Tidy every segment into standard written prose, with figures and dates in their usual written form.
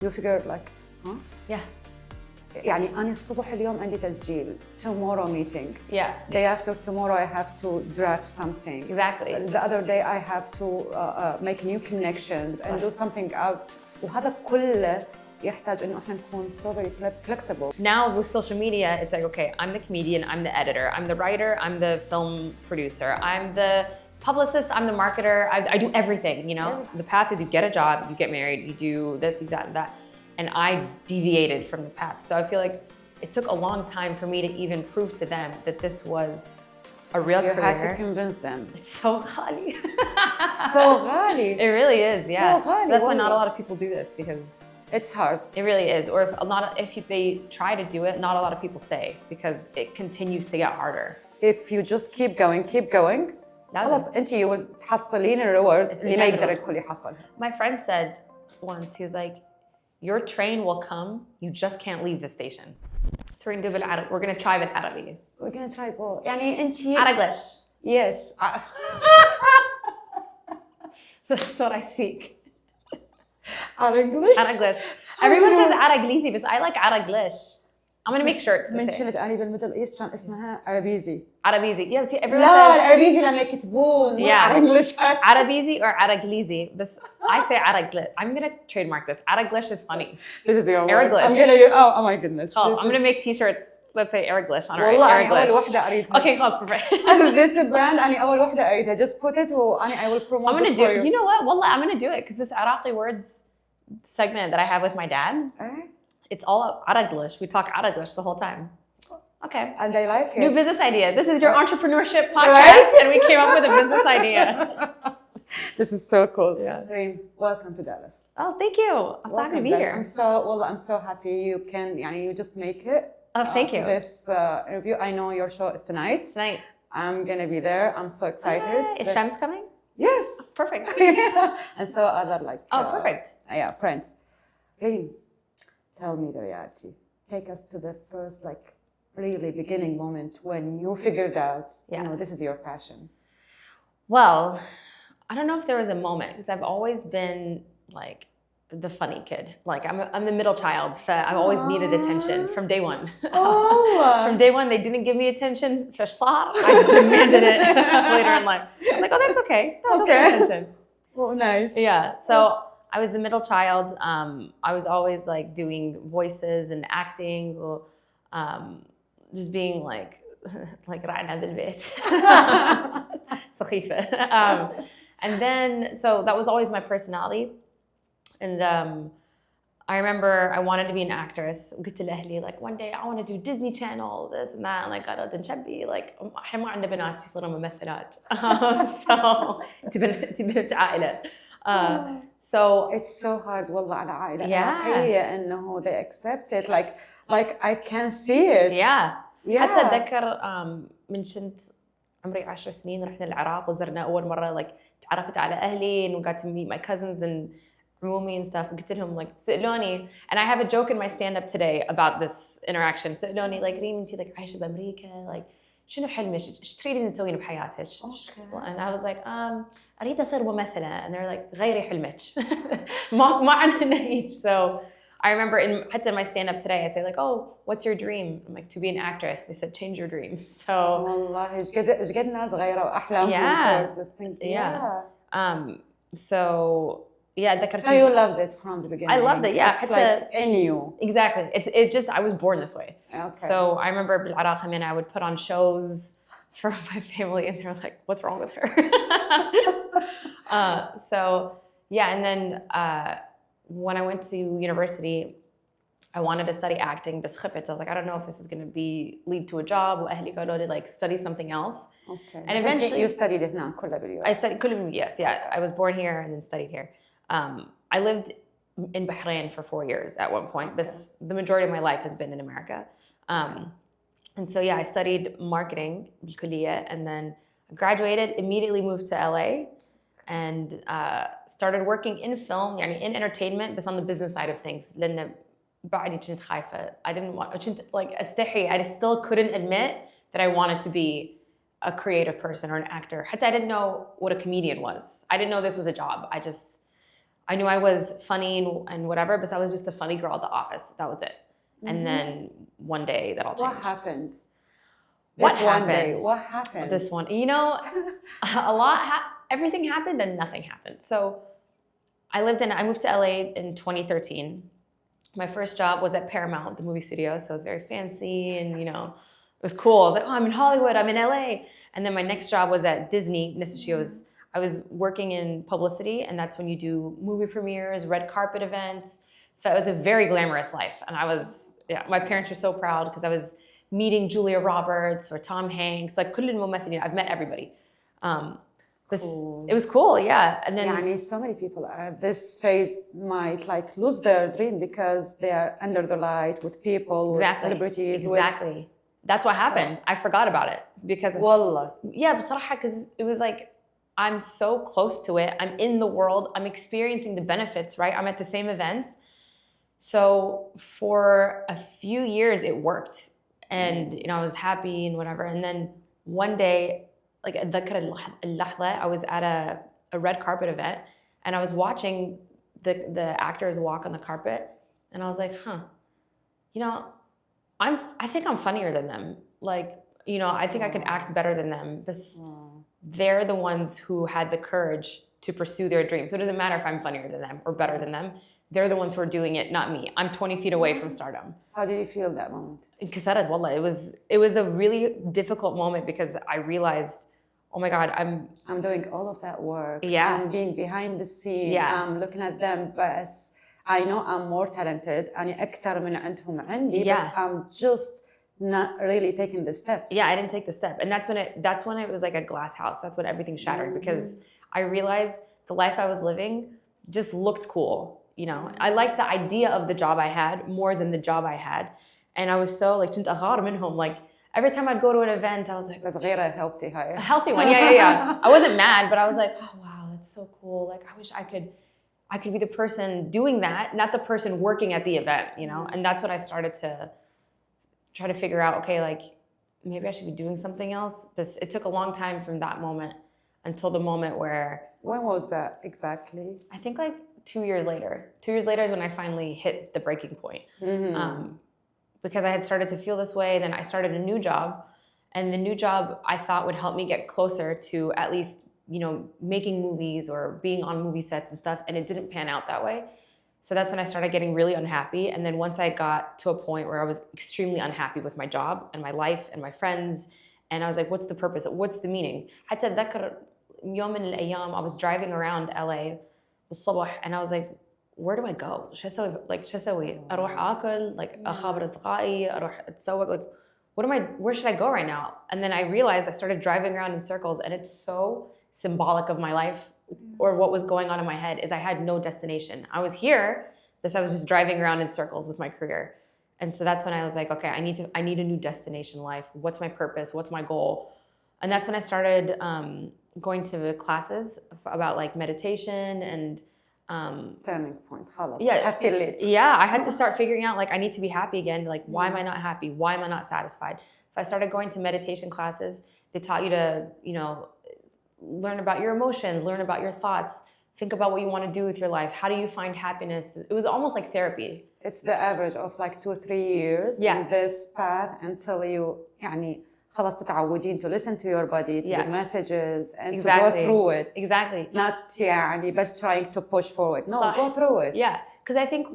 You figure like, huh? Yeah. يعني أنا الصبح اليوم عندي تسجيل. Tomorrow meeting. Yeah. Day after tomorrow I have to draft something. Exactly. The other day I have to make new connections and do something out. وهذا كله يحتاج إنه إحنا نكون so very flexible. Now with social media, it's like, okay, I'm the comedian, I'm the editor, I'm the writer, I'm the film producer, I'm the publicist, I'm the marketer, I do everything, you know? The path is you get a job, you get married, you do this, you do that, and that. And I deviated from the path. So I feel like it took a long time for me to even prove to them that this was a real career. You had to convince them. It's so ghali. So ghali. It really is, yeah. So ghali. That's why not a lot of people do this, because it's hard. It really is. Or if they try to do it, not a lot of people stay because it continues to get harder. If you just keep going, خلاص انت تحصلين الريورد اللي ما يقدر الكل يحصلها. My friend said once, he was like, your train will come, you just can't leave the station. So we're gonna do بالعربي. We're gonna try بالعربي. We're gonna try both. يعني انت Araglish. Yes. That's what I speak. Araglish. Araglish. Everyone says Araglizi, but I like Araglish. I'm gonna make shirts. منشنت أنا بالميدل إيست كان اسمها عربيزي. Arabizi. Yeah, see, everyone لا says العربيزي لما يكتبون. Yeah. English. Arabizi or Araglizi. But I say Araglish. I'm gonna trademark this. Araglish is funny. This is your word. Araglish. I'm gonna. Oh my goodness. I'm gonna make T-shirts. Let's say Araglish on our والله Araglish. أنا أول واحدة أريدها. Okay, close. Perfect. This brand أنا أول واحدة أريدها. Just put it وأنا I will promote. I'm gonna this do for it. You know what? Wallah, I'm gonna do it because this Iraqi words segment that I have with my dad. It's all Araglish. We talk Araglish the whole time. Okay. And they like it. New business idea. This is your entrepreneurship podcast, right? And we came up with a business idea. This is so cool. Yeah. Reem, welcome to Dallas. Oh, thank you. I'm so happy to be here. I'm so happy you can, you just make it. Oh, thank you. This interview. I know your show is tonight. Tonight. I'm gonna be there. I'm so excited. Is Shams coming? Yes. Perfect. And so other perfect. Yeah, friends. Reem, tell me the reality. Take us to the first really beginning moment when you figured out, this is your passion. Well, I don't know if there was a moment because I've always been like the funny kid. Like I'm the middle child. So I've always needed attention from day one. Oh. From day one, they didn't give me attention. I demanded it later in life. I was like, oh, that's okay. No, don't pay attention. Oh, nice. Yeah. So I was the middle child. I was always like doing voices and acting, or just being like رعنا بالبيت. سخيفة. And then, so that was always my personality. And I remember I wanted to be an actress. قلت لأهلي like one day I want to do Disney Channel, this and that. And like قالوا نشبي like إحنا ما عندنا بنات يصيروا ممثلات. So تبي بنت عائلة. So it's so hard والله على عائلة عراقية إنه they accept it like I can see it. Yeah. حتى أتذكر من كنت عمري 10 سنين رحنا العراق وزرنا أول مرة like تعرفت على أهلي and got to meet my cousins and عمومي and stuff. قلت لهم like سألوني and I have a joke in my stand-up today about this interaction. سألوني like ريم أنتي like عايشة بأمريكا like شنو حلمك؟ إيش تريدين تسوين بحياتك؟ And I was like أريد أصير ممثلة. And they're like غيري حلمك. ما عندنا هيك. So I remember حتى in my stand-up today, I say like, oh, what's your dream? I'm like, to be an actress. They said, change your dream. So والله إيش قد ناس غيروا أحلامهم. Yeah. So ذكرت. So you loved it from the beginning. I loved it. Yeah. It's like in you. Exactly. It just I was born this way. Okay. So I remember بالعراق I would put on shows for my family, and they're like, what's wrong with her? So yeah, and then. When I went to university, I wanted to study acting, but خفت. I was like, I don't know if this is going to lead to a job. وأهلي قالوا لي like study something else. Okay. And eventually you studied it now, كلها بالUS. I studied كلها بالUS. Yeah, I was born here and then studied here. I lived in Bahrain for 4 years at one point. The majority of my life has been in America. And so yeah, I studied marketing بالكلية, and then graduated, immediately moved to LA. And started working in film, يعني in entertainment, but on the business side of things. لأن بعدي كنت خايفة. I didn't want, كنت like أستحي. I still couldn't admit that I wanted to be a creative person or an actor. حتى I didn't know what a comedian was. I didn't know this was a job. I knew I was funny and whatever, but I was just the funny girl at the office. That was it. And then one day that all changed. What happened? What This happened? one day, what happened? This one, everything happened and nothing happened. So I moved to LA in 2013. My first job was at Paramount, the movie studio. So it was very fancy and, it was cool. I was like, oh, I'm in Hollywood, I'm in LA. And then my next job was at Disney. I was working in publicity, and that's when you do movie premieres, red carpet events. So it was a very glamorous life. And my parents were so proud because I was meeting Julia Roberts or Tom Hanks, like كل الممثلين. I've met everybody. Cool. It was cool, yeah. And then so many people at this phase might like lose their dream because they are under the light with people, with celebrities. Exactly. That's what happened. I forgot about it because Wallah. Yeah, بصراحة, because it was like, I'm so close to it. I'm in the world. I'm experiencing the benefits, right? I'm at the same events. So for a few years, it worked. And, I was happy and whatever. And then one day, like أتذكر اللحظة, I was at a red carpet event and I was watching the actors walk on the carpet. And I was like, I think I'm funnier than them. Like, I think I could act better than them. But they're the ones who had the courage to pursue their dreams. So it doesn't matter if I'm funnier than them or better than them. They're the ones who are doing it, not me. I'm 20 feet away from stardom. How did you feel that moment? Wallah, it was a really difficult moment because I realized, oh my God, I'm doing all of that work. Yeah. I'm being behind the scene. Yeah. I'm looking at them, but I know I'm more talented. أنا أكثر من عندهم عندي. Yeah. But I'm just not really taking the step. Yeah, I didn't take the step. And that's when it was like a glass house. That's when everything shattered because I realized the life I was living just looked cool. I liked the idea of the job I had more than the job I had. And I was so like, كنت أغار منهم. Like every time I'd go to an event, I was like, بس غير healthy هاي. A healthy one, yeah. I wasn't mad, but I was like, oh wow, that's so cool. Like I wish I could be the person doing that, not the person working at the event, And that's when I started to try to figure out, okay, like maybe I should be doing something else. It took a long time from that moment until the moment where. When was that exactly? I think like 2 years later. 2 years later is when I finally hit the breaking point. Because I had started to feel this way. Then I started a new job, and the new job I thought would help me get closer to at least, making movies or being on movie sets and stuff. And it didn't pan out that way. So that's when I started getting really unhappy. And then once I got to a point where I was extremely unhappy with my job and my life and my friends, and I was like, what's the purpose? What's the meaning? حتى أتذكر يوم من الأيام I was driving around LA بالصبح and I was like, where do I go? شو أسوي? أروح آكل, like أخابر أصدقائي, أروح أتسوق, like where should I go right now? And then I realized I started driving around in circles, and it's so symbolic of my life or what was going on in my head is I had no destination. I was here, I was just driving around in circles with my career. And so that's when I was like, okay, I need a new destination in life. What's my purpose? What's my goal? And that's when I started going to classes about like meditation and turning point. Yeah, I had to start figuring out like I need to be happy again. Like, why am I not happy? Why am I not satisfied? If I started going to meditation classes, they taught you to, learn about your emotions, learn about your thoughts, think about what you want to do with your life. How do you find happiness? It was almost like therapy. It's the average of like 2 or 3 years in this path until you خلاص تتعودين to listen to your body, to the messages, and to go through it. Exactly. Not بس trying to push forward. No, go through it. Yeah, because I think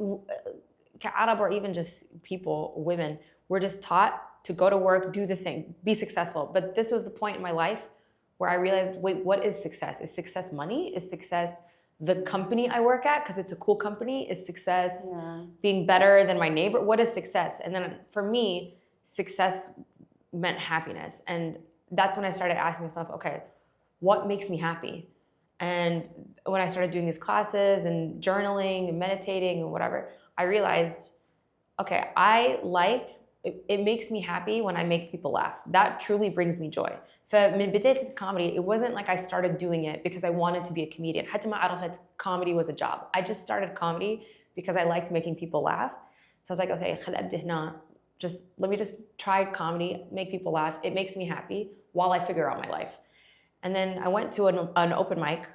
Arab or even just people, women, we're just taught to go to work, do the thing, be successful. But this was the point in my life where I realized, wait, what is success? Is success money? Is success the company I work at because it's a cool company? Is success being better than my neighbor? What is success? And then for me, success meant happiness. And that's when I started asking myself, okay, what makes me happy? And when I started doing these classes and journaling and meditating and whatever, I realized, okay, it makes me happy when I make people laugh. That truly brings me joy. فمن بداية comedy, it wasn't like I started doing it because I wanted to be a comedian. حتى ما عرفت comedy was a job. I just started comedy because I liked making people laugh. So I was like, okay, خل أبدأ هنا. Let me just try comedy, make people laugh. It makes me happy while I figure out my life. And then I went to an open mic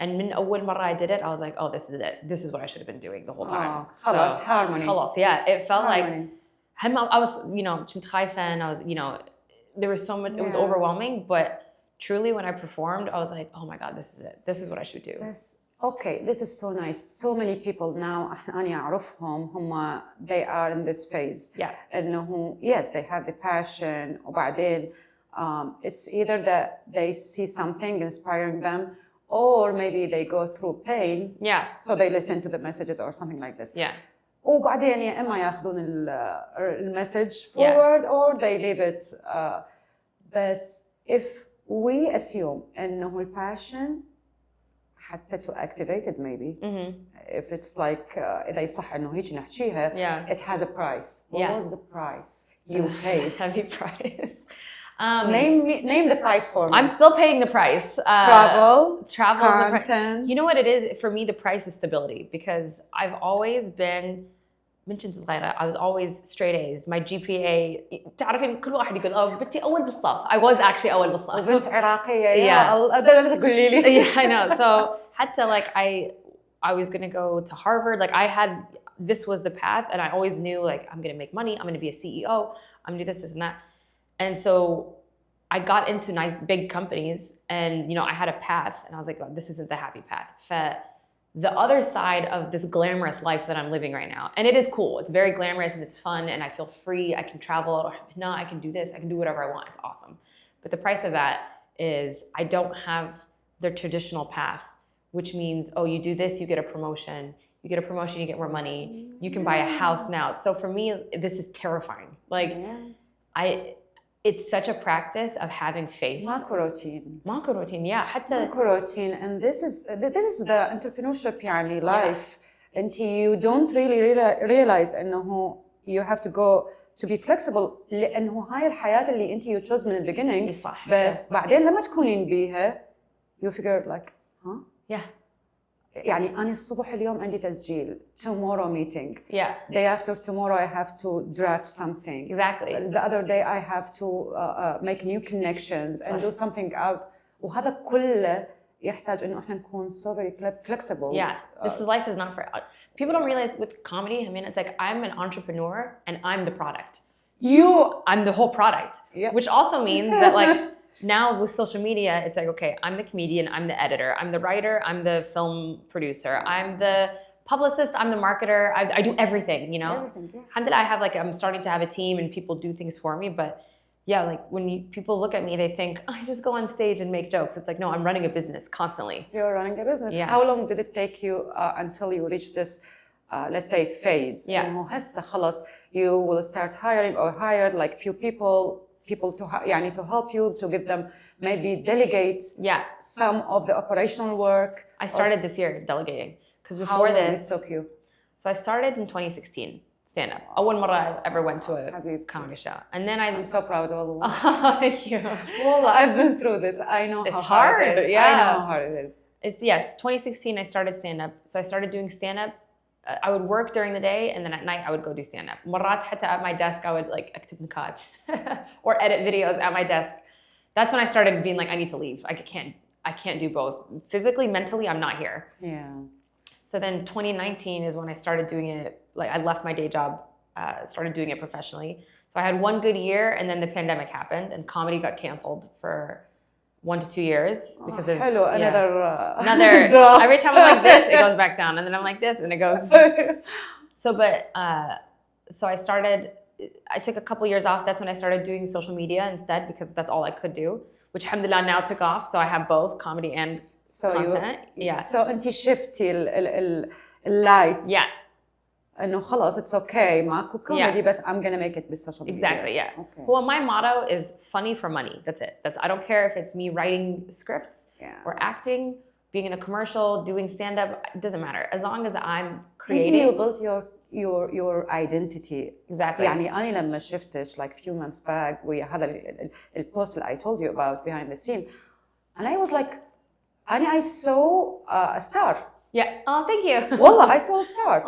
and من أول مرة I did it I was like oh this is it, this is what I should have been doing the whole time. خلاص harmony. خلاص yeah, it felt harmony. like I was كنت خايفة and I was there was so much, it was overwhelming, but truly when I performed I was like oh my god this is it, this is what I should do. Okay, this is so nice. So many people now أنا أعرفهم هم they are in this phase. إنه yes they have the passion وبعدين it's either that they see something inspiring them or maybe they go through pain. So they listen to the messages or something like this. وبعدين يا إما يأخذون المسج forward or they leave it. بس if we assume إنه الباشن حتى to activate it maybe if it's like إذا يصح إنه هيك نحكيها it has a price. What was the price you paid? Heavy price. Name the price for me. I'm still paying the price. Travel, content. You know what it is? For me, the price is stability because I've always been منشنت صغيرة. I was always straight A's. My GPA تعرفين كل واحد يقول بنتي أول بالصف. I was actually أول بالصف. وبنت عراقية يا الله أدري تقولي لي. Yeah, I know. So حتى like I was gonna go to Harvard. Like I had, this was the path, and I always knew like I'm gonna make money. I'm gonna be a CEO. I'm gonna do this and that. And so I got into nice big companies, and I had a path, and I was like, oh, this isn't the happy path. The other side of this glamorous life that I'm living right now, and it is cool. It's very glamorous and it's fun, and I feel free. I can travel. No, I can do this. I can do whatever I want. It's awesome. But the price of that is I don't have the traditional path, which means, oh, you do this, you get a promotion. You get a promotion, you get more money. You can buy a house now. So for me, this is terrifying. Like, it's such a practice of having faith. ماكو روتين. Yeah. حتى ماكو روتين, and this is the entrepreneurship يعني life. And you don't really realize إنه you have to go to be flexible لأنه هاي الحياة اللي أنت you chose من beginning. صح. بس بعدين لما تكونين بيها you figure like يعني أنا الصبح اليوم عندي تسجيل, tomorrow meeting, day after tomorrow I have to draft something, the other day I have to make new connections and do something out. وهذا كله يحتاج إنه إحنا نكون so very flexible. This life is not for people. Don't realize with comedy, I mean, it's like I'm an entrepreneur and I'm the product. I'm the whole product, which also means that like. Now with social media, it's like, okay, I'm the comedian, I'm the editor, I'm the writer, I'm the film producer, I'm the publicist, I'm the marketer, I do everything, Everything, Alhamdulillah, I'm starting to have a team and people do things for me, but like when people look at me, they think, I just go on stage and make jokes. It's like, no, I'm running a business constantly. You're running a business. How long did it take you until you reach this, let's say, phase? إنه هسه خلاص you will start hiring or hired like few people to help you, to give them maybe delegate some of the operational work. I started this year delegating because before this. How long it took you? So I started in 2016 stand-up. أول مرة I ever went to a comedy show, and then I'm so proud of all. Thank you. Well, I've been through this. I know it's how hard it is. Yeah, I know how hard it is. It's 2016 I started stand-up. So I started doing stand-up. I would work during the day, and then at night I would go do stand-up. مرات حتى at my desk I would like أكتب نكات or edit videos at my desk. That's when I started being like, I need to leave. I can't do both. Physically, mentally, I'm not here. So then 2019 is when I started doing it. Like I left my day job, started doing it professionally. So I had one good year, and then the pandemic happened, and comedy got canceled for 1 to 2 years because of another every time I'm like this it goes back down, and then I'm like this and it goes so I took a couple years off. That's when I started doing social media instead because that's all I could do, which alhamdulillah now took off, so I have both comedy and content. So أنتِ شفتي اللايت إنه خلاص it's okay ماكو كوميدي بس I'm gonna make it بالسوشيال media. Exactly, Okay. Well, my motto is funny for money. That's it. I don't care if it's me writing scripts or acting, being in a commercial, doing stand-up. It doesn't matter as long as I'm creating. You built your identity. Exactly. يعني أنا لما شفتك like few months back وهذا البوست that I told you about behind the scene, and I was like, I saw a star. Oh, thank you. والله I saw a star.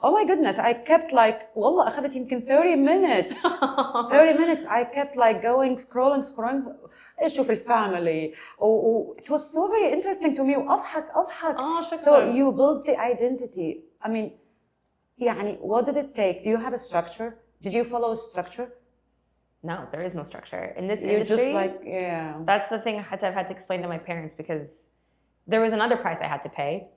Oh my goodness, I kept like والله أخذت يمكن 30 minutes. 30 minutes I kept like going scrolling. شوف الفاميلي it was so very interesting to me وأضحك شكرا. so you build the identity. I mean يعني what did it take? Do you have a structure? Did you follow a structure? No, there is no structure in this You're industry. just like, yeah. That's the thing I've had to explain to my parents, because there was another price I had to pay.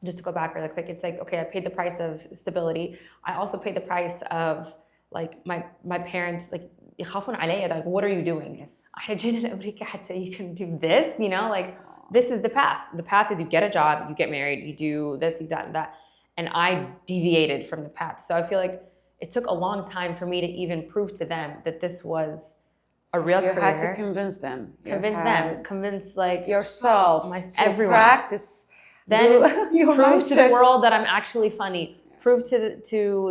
Just to go back really quick, it's like, okay, I paid the price of stability. I also paid the price of like my parents like يخافون عليا, like, what are you doing? احنا جينا لأمريكا حتى you can do this, you know, like this is the path. The path is you get a job, you get married, you do this, you that, and that. And I deviated from the path. So I feel like it took a long time for me to even prove to them that this was a real career. You had to convince them. Convince like yourself, everyone. Practice. Then prove to the world that I'm actually funny. Prove to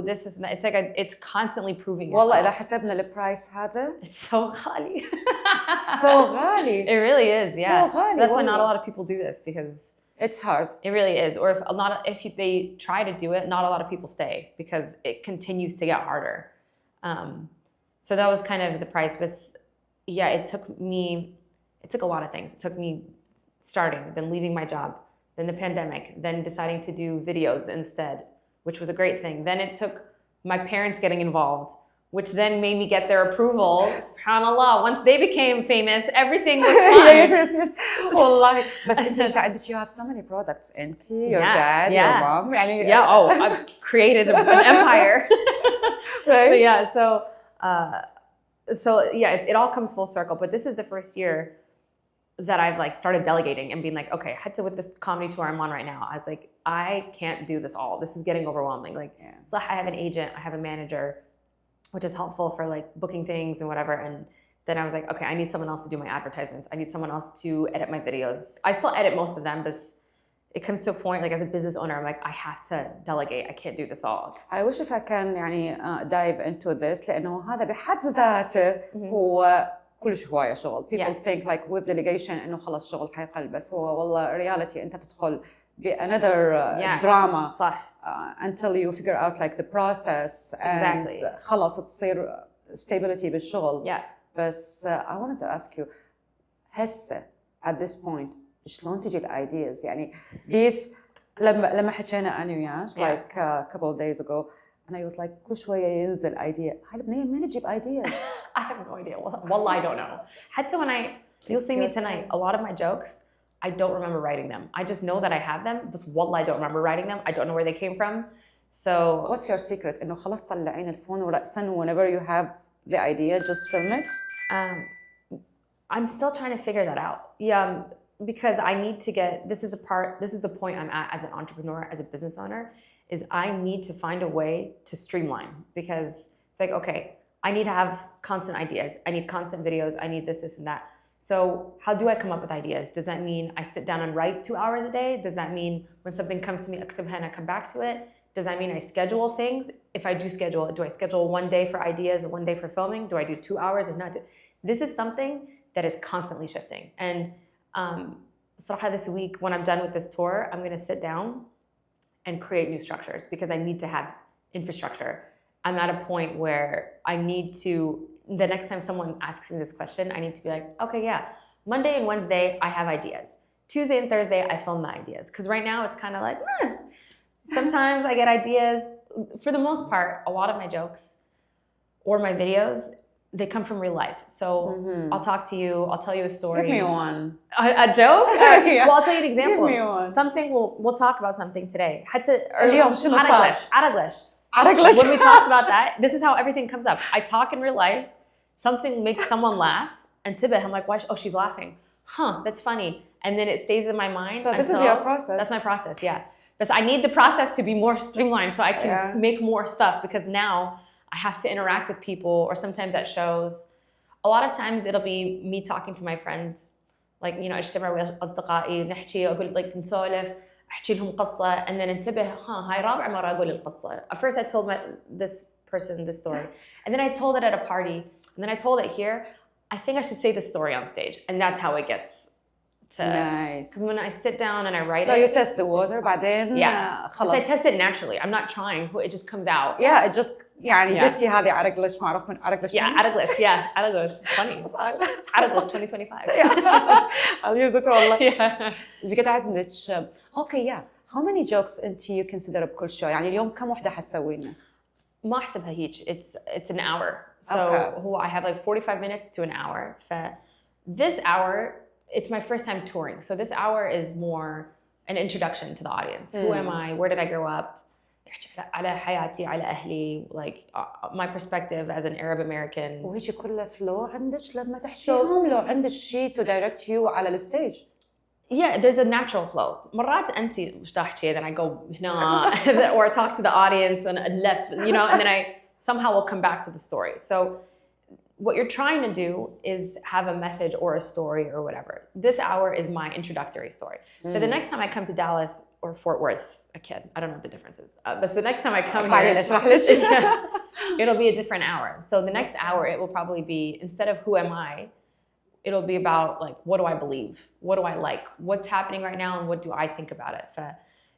this is that. It's like it's constantly proving yourself. والله إذا حسبنا البرايس هذا. It's so غالي. So غالي. It really is, yeah. So غالي. That's why not a lot of people do this, because it's hard. It really is. Or if they try to do it, not a lot of people stay because it continues to get harder. So that was kind of the price. But yeah, it took a lot of things. It took me starting, then leaving my job, then the pandemic, then deciding to do videos instead, which was a great thing. Then it took my parents getting involved, which then made me get their approval. SubhanAllah, once they became famous, everything was fine. yes. والله. But you have so many products. Your dad, your mom. I've created an empire. Right? So it all comes full circle. But this is the first year that I've like started delegating and being like, okay, حتى with this comedy tour I'm on right now, I was like, I can't do this all. This is getting overwhelming. Like, so I have an agent, I have a manager, which is helpful for like booking things and whatever. And then I was like, okay, I need someone else to do my advertisements. I need someone else to edit my videos. I still edit most of them, but it comes to a point, like as a business owner, I'm like, I have to delegate. I can't do this all. I wish if I can يعني dive into this, لأنه هذا بحد ذاته هو كلش هواية شغل. People think like with delegation إنه خلص شغل حيقل، بس هو والله reality أنت تدخل another drama. صح. Until you figure out like the process and خلاص تصير stability بالشغل. بس I wanted to ask you هسه at this point شلون تجي الايدياز؟ يعني these لما حكينا انا وياك like a couple of days ago and I was like كل شويه ينزل idea. هاي البنيه منين تجيب ideas؟ I have no idea. والله I don't know. حتى when you'll see me tonight, a lot of my jokes I don't remember writing them. I just know that I have them, but wallah I don't remember writing them. I don't know where they came from. So what's your secret? إنه خلاص طلعين الفون ورأساً whenever you have the idea just film it. I'm still trying to figure that out. Yeah, because I need to get, this is the point I'm at as an entrepreneur, as a business owner, is I need to find a way to streamline, because it's like, okay, I need to have constant ideas. I need constant videos. I need this, and that. So how do I come up with ideas? Does that mean I sit down and write 2 hours a day? Does that mean when something comes to me, اكتبها and I come back to it? Does that mean I schedule things? If I do schedule, do I schedule 1 day for ideas and 1 day for filming? Do I do 2 hours and not do? This is something that is constantly shifting. And صراحة this week, when I'm done with this tour, I'm going to sit down and create new structures, because I need to have infrastructure. I'm at a point where I need to, the next time someone asks me this question, I need to be like, okay, yeah, Monday and Wednesday, I have ideas. Tuesday and Thursday, I film the ideas. Because right now, it's kind of like, sometimes I get ideas. For the most part, a lot of my jokes or my videos, they come from real life. So I'll talk to you, I'll tell you a story. Give me one. A joke? Yeah. Well, I'll tell you an example. Give me one. Something, we'll talk about something today. اليوم شنو صار؟ Araglish. When we talked about that, this is how everything comes up. I talk in real life, something makes someone laugh, and tibah, I'm like, why? Oh, she's laughing. Huh, that's funny. And then it stays in my mind. So this is your process. That's my process, yeah. But I need the process to be more streamlined so I can make more stuff, because now I have to interact with people, or sometimes at shows. A lot of times it'll be me talking to my friends, like, you know, اجتمع ويا أصدقائي نحكي أقول like نسولف أحكي لهم قصة, and then انتبه هاي رابع مرة أقول القصة. At first I told this person this story, and then I told it at a party, and then I told it here. I think I should say the story on stage, and that's how it gets Nice. Because when I sit down and I write So it. you test the water بعدين خلاص. I test it naturally. I'm not trying. It just comes out. Yeah, it just يعني جتي هذه عرقلش معروف من عرقلش. Yeah, عرقلش. Yeah, عرقلش. Funny. عرقلش 2025. I'll use it والله. Yeah. جيت عندك. Okay, yeah. How many jokes أنت you consider بكل show؟ يعني اليوم كم وحدة حتسوي لنا؟ ما أحسبها هيك. It's an hour. So I have like 45 minutes to an hour. This hour, it's my first time touring. So this hour is more an introduction to the audience. Who am I? Where did I grow up? على حياتي, على أهلي, like my perspective as an Arab American. وهيك كله flow عندك لما تحكيهم لو عندك شيء to direct you على الستيج. Yeah, there's a natural flow. مرات أنسي وش أحكي, then I go هنا, or I talk to the audience and left, you know, and then I somehow will come back to the story. So what you're trying to do is have a message or a story or whatever. This hour is my introductory story. But the next time I come to Dallas or Fort Worth, a kid, I don't know what the difference is. But the next time I come here, it'll be a different hour. So the next hour, it will probably be, instead of who am I, it'll be about like, what do I believe? What do I like? What's happening right now and what do I think about it?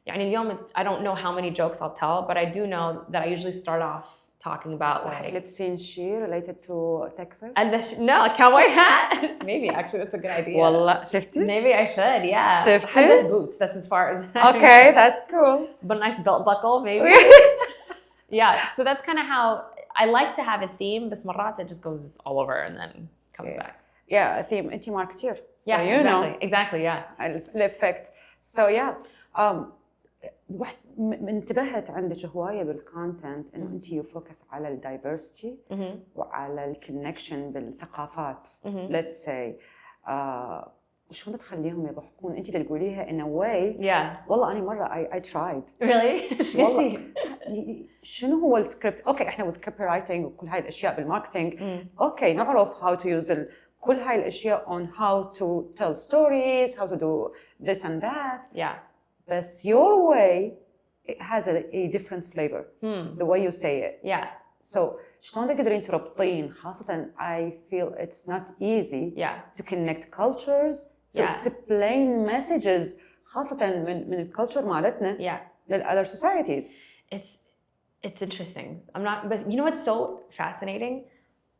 يعني اليوم, I don't know how many jokes I'll tell, but I do know that I usually start off talking about like, let's see she related to Texas. No, a cowboy hat. Maybe actually that's a good idea. والله شفتي? Maybe I should, yeah. شفتي? Headless boots. That's as far as. Okay, that's cool. But a nice belt buckle, maybe. Yeah. So that's kind of how I like to have a theme. But مرات it just goes all over and then comes back. Yeah, a theme. أنتِ marketeer. So yeah, you exactly. know. Exactly. Yeah. الإفكت. So yeah. انتبهت عندك هوايه بالكونتنت انه انت يفوكس على الدايفرستي وعلى الكونكشن بالثقافات. let's say شلون تخليهم يضحكون انت اللي تقوليها in a way. والله انا مره I tried. Really? والله شنو هو السكريبت؟ اوكي احنا with copywriting وكل هاي الاشياء بالماركتينج اوكي نعرف how to use كل هاي الاشياء on how to tell stories, how to do this and that. But your way, it has a different flavor. The way you say it. So شلون تقدرين تربطين خاصة I feel it's not easy to connect cultures, to explain messages خاصة من الculture مالتنا لل other societies. It's interesting. I'm not, but you know what's so fascinating?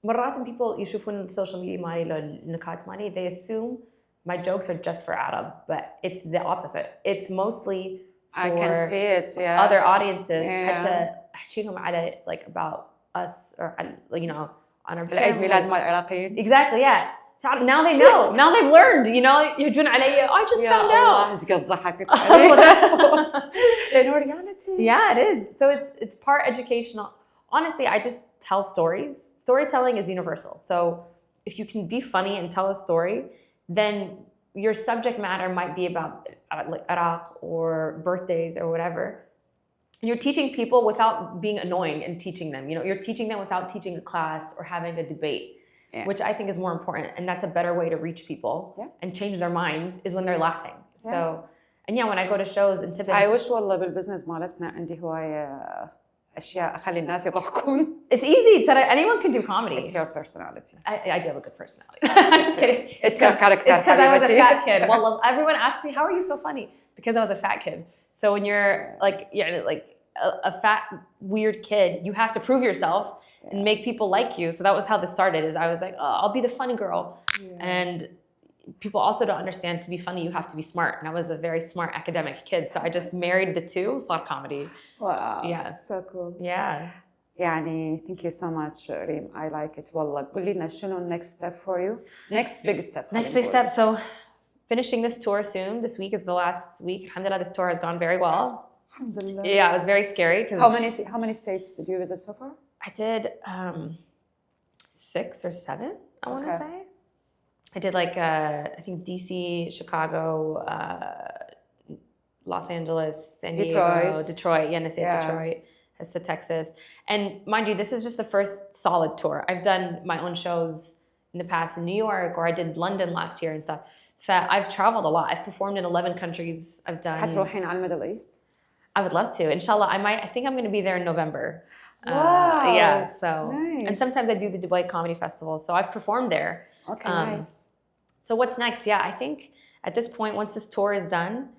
مرات people يشوفون السوشيال ميديا مالي لو النكات مالي, they assume my jokes are just for Arab, but it's the opposite. It's mostly for I can see it, other audiences. حتى أحكيهم على like about us or you know on our بالعيد ميلاد مال العراقيين. Exactly, yeah. Now they know. Now they've learned. You know, يجون علي. I just found out. الله إيش قد ضحكت علي. لأنه reality. Yeah, it is. So it's part educational. Honestly, I just tell stories. Storytelling is universal. So if you can be funny and tell a story, then your subject matter might be about like Iraq or birthdays or whatever. And you're teaching people without being annoying and teaching them. You know, you're teaching them without teaching a class or having a debate, which I think is more important. And that's a better way to reach people and change their minds is when they're laughing. So, and yeah, when I go to shows and typically. I wish والله بالبزنس مالتنا عندي هواية أشياء أخلي الناس يضحكون. It's easy. Anyone can do comedy. It's your personality. I do have a good personality. I'm just kidding. It's your character. It's because I was a fat kid. Well, everyone asks me, how are you so funny? Because I was a fat kid. So when you're like a fat, weird kid, you have to prove yourself and make people like you. So that was how this started. Is I was like, oh, I'll be the funny girl. And people also don't understand to be funny, you have to be smart. And I was a very smart academic kid. So I just married the two, slot comedy. Wow. Yeah. So cool. Yeah. يعني thank you so much Reem. I like it. والله قولي لنا شنو next step for you? Next big step. Next big step. So finishing this tour soon. This week is the last week. Alhamdulillah, this tour has gone very well. Alhamdulillah. Yeah, it was very scary. How many states did you visit so far? I did 6 or 7, I want to say. I did like, I think DC, Chicago, Los Angeles, San Diego, Detroit. Yeah, I say Detroit. To Texas. And mind you, this is just the first solid tour. I've done my own shows in the past in New York, or I did London last year and stuff. I've traveled a lot. I've performed in 11 countries. I've done. حتروحين على Middle East? I would love to. Inshallah, I think I'm going to be there in November. Wow. Yeah, so. Nice. And sometimes I do the Dubai Comedy Festival. So I've performed there. Okay, nice. So what's next? Yeah, I think at this point, once this tour is done,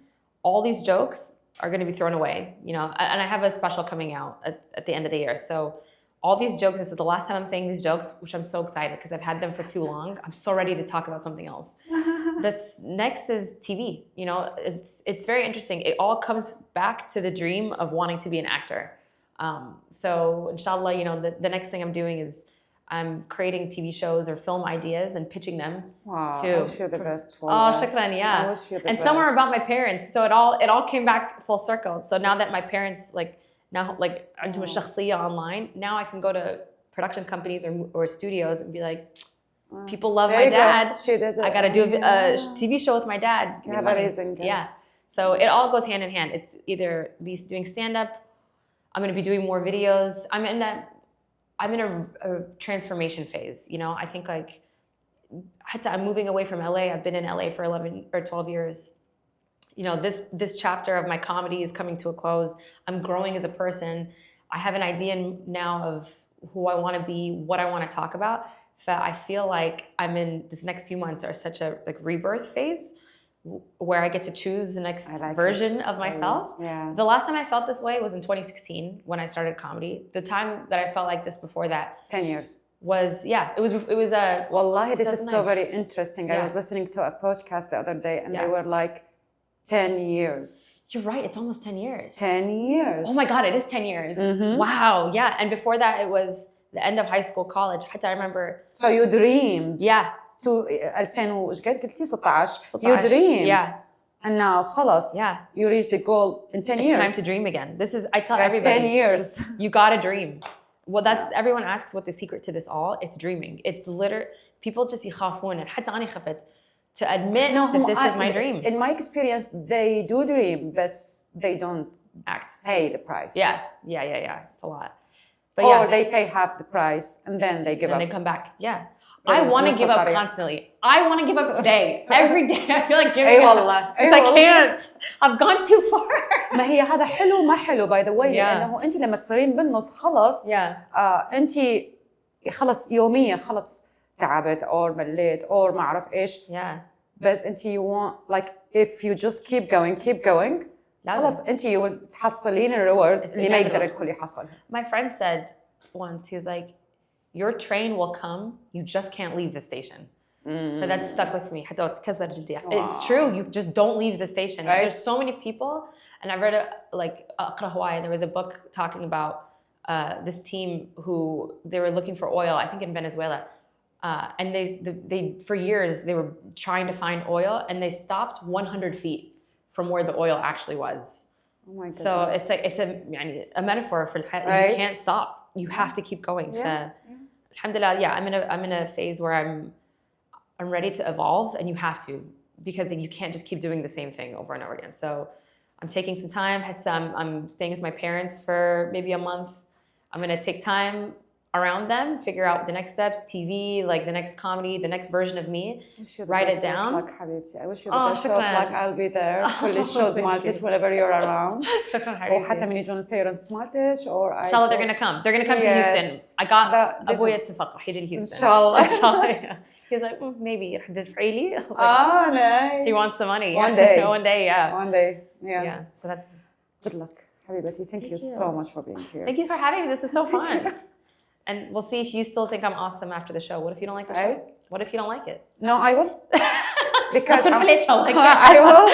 all these jokes are going to be thrown away, you know, and I have a special coming out at the end of the year. So all these jokes, this is the last time I'm saying these jokes, which I'm so excited because I've had them for too long. I'm so ready to talk about something else. This next is TV. You know, it's very interesting. It all comes back to the dream of wanting to be an actor. So inshallah, you know, the next thing I'm doing is I'm creating TV shows or film ideas and pitching them. Wow, to I wish you the best. Oh, shukran, yeah. I wish you the and best. some are about my parents. So it all came back full circle. So now that my parents now عندهم الشخصية online, now I can go to production companies or studios and be like, people love my dad. I got to do a TV show with my dad. Yeah. So it all goes hand in hand. It's either be doing stand-up, I'm going to be doing more videos. I'm in a transformation phase. You know, I think like I'm moving away from LA. I've been in LA for 11 or 12 years. You know, this chapter of my comedy is coming to a close. I'm growing as a person. I have an idea now of who I want to be, what I want to talk about. But I feel like I'm in this next few months are such a rebirth phase where I get to choose the next version of myself. Yeah. The last time I felt this way was in 2016 when I started comedy. The time that I felt like this before that 10 years was it was a Wallahi, this is so 2009. very interesting. I was listening to a podcast the other day and they were like 10 years. You're right, it's almost 10 years. 10 years. Oh my God, it is 10 years. Wow, yeah. And before that, it was the end of high school, college. حتى I remember. So you dreamed. Yeah. To 2000 وش قلتي 16. You dreamed. Yeah. And now خلاص. Yeah. You reached the goal in 10 years. It's time to dream again. This is, I tell That's everybody. 10 years. You gotta dream. Well, that's, everyone asks what the secret to this all, it's dreaming. It's people just يخافون. حتى أنا خفت. To admit that this is my dream. In my experience, they do dream, but they don't act. Pay the price. Yeah. It's a lot. But or they pay half the price and then they give up. And they come back. Yeah. I want to give up constantly. I want to give up today. Every day I feel like giving up. I can't. I've gone too far. ما هي هذا حلو ما حلو by the way. لأنه أنت لما تصيرين بالنص خلص. أنت خلص يوميا خلص تعبت or مليت or ما أعرف إيش. بس أنت you want like if you just keep going خلص أنت تحصلين الرeward اللي ما يقدر الكل يحصلها. My friend said once, he was like, your train will come, you just can't leave the station. So that stuck with me. It's true, you just don't leave the station. Right? There's so many people, and I read أقرأ هواية, there was a book talking about this team who they were looking for oil, I think in Venezuela. And they for years they were trying to find oil and they stopped 100 feet from where the oil actually was. Oh my goodness. So it's like a metaphor for you can't stop. You have to keep going. Alhamdulillah, I'm in a phase where I'm ready to evolve, and you have to, because you can't just keep doing the same thing over and over again. So I'm taking some time. I'm staying with my parents for maybe a month. I'm gonna take time around them, figure out the next steps, TV, like the next comedy, the next version of me, write it down. I wish you the best of luck. I'll be there. كل الشوز مالتك whenever you're around. وحتى من يجون parents مالتك or إن شاء الله they're gonna come. They're gonna come to Houston. I got أبوي اتفق راح يجي لهيوستن. إن شاء الله. He's like, maybe راح تدفعي لي. Nice. He wants the money. One day. One day, yeah. One day, yeah. Yeah. So that's. Good luck, Habibati. Thank you so much for being here. Thank you for having me. This is so fun. And we'll see if you still think I'm awesome after the show. What if you don't like the show? What if you don't like it? No, I will. Because I will. I will.